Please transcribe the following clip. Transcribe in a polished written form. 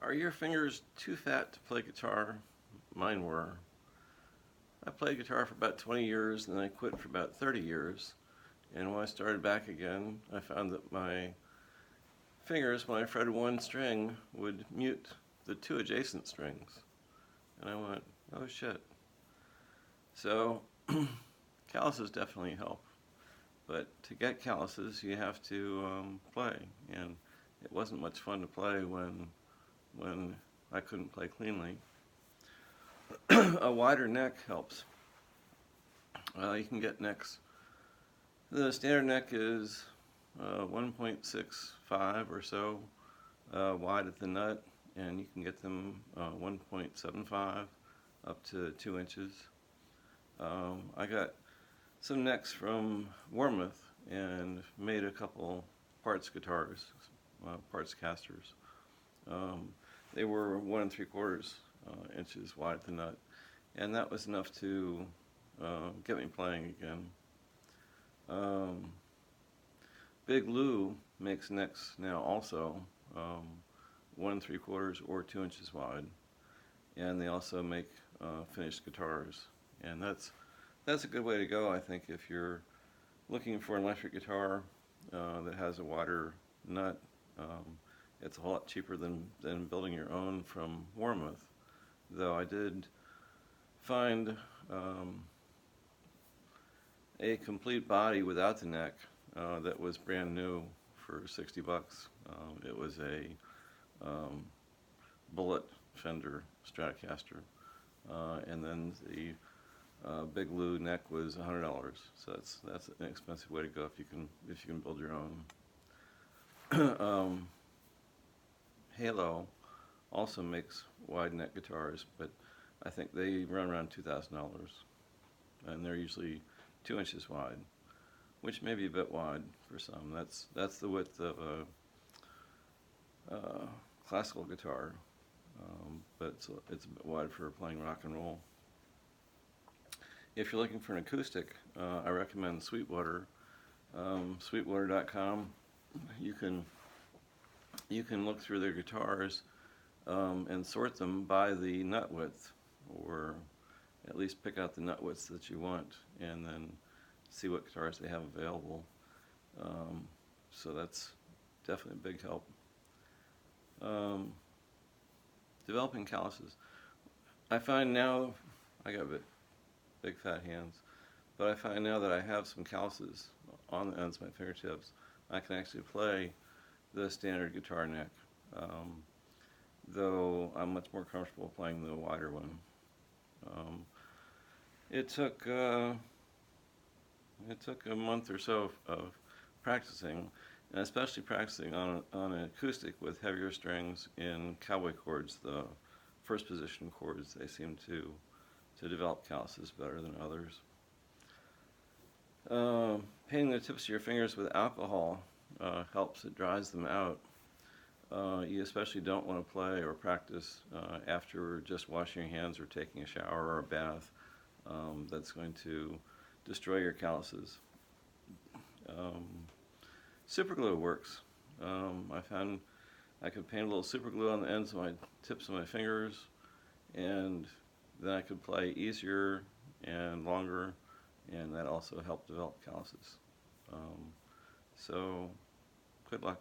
Are your fingers too fat to play guitar? Mine were. I played guitar for about 20 years and then I quit for about 30 years. And when I started back again, I found that my fingers, when I fretted one string, would mute the two adjacent strings. And I went, oh shit. So calluses definitely help. But to get calluses, you have to play. And it wasn't much fun to play when I couldn't play cleanly. A wider neck helps. You can get necks. The standard neck is 1.65 or so wide at the nut, and you can get them 1.75 up to 2 inches. I got some necks from Warmouth and made a couple parts guitars, parts casters. They were 1 3/4 inches wide at the nut, and that was enough to get me playing again. Big Lou makes necks now also, 1 3/4 or 2 inches wide, and they also make finished guitars, and that's a good way to go, I think, if you're looking for an electric guitar that has a wider nut. It's a whole lot cheaper than building your own from Warmouth, though I did find a complete body without the neck that was brand new for $60. It was a bullet Fender Stratocaster, and then the Big Lou neck was $100. So that's an expensive way to go if you can build your own. Halo also makes wide neck guitars, but I think they run around $2,000, and they're usually 2 inches wide, which may be a bit wide for some. That's the width of a classical guitar, but it's a bit wide for playing rock and roll. If you're looking for an acoustic, I recommend Sweetwater. Sweetwater.com. You can look through their guitars and sort them by the nut width, or at least pick out the nut widths that you want, and then see what guitars they have available. So that's definitely a big help. Developing calluses. I find now, I got big fat hands, but I find now that I have some calluses on the ends of my fingertips, I can actually play the standard guitar neck, though I'm much more comfortable playing the wider one. It took a month or so of practicing, and especially practicing on an acoustic with heavier strings in cowboy chords, the first position chords. They seem to develop calluses better than others. Painting the tips of your fingers with alcohol helps. It dries them out. You especially don't want to play or practice after just washing your hands or taking a shower or a bath. That's going to destroy your calluses. Super glue works. I found I could paint a little super glue on the ends of my tips of my fingers, and then I could play easier and longer, and that also helped develop calluses. So good luck.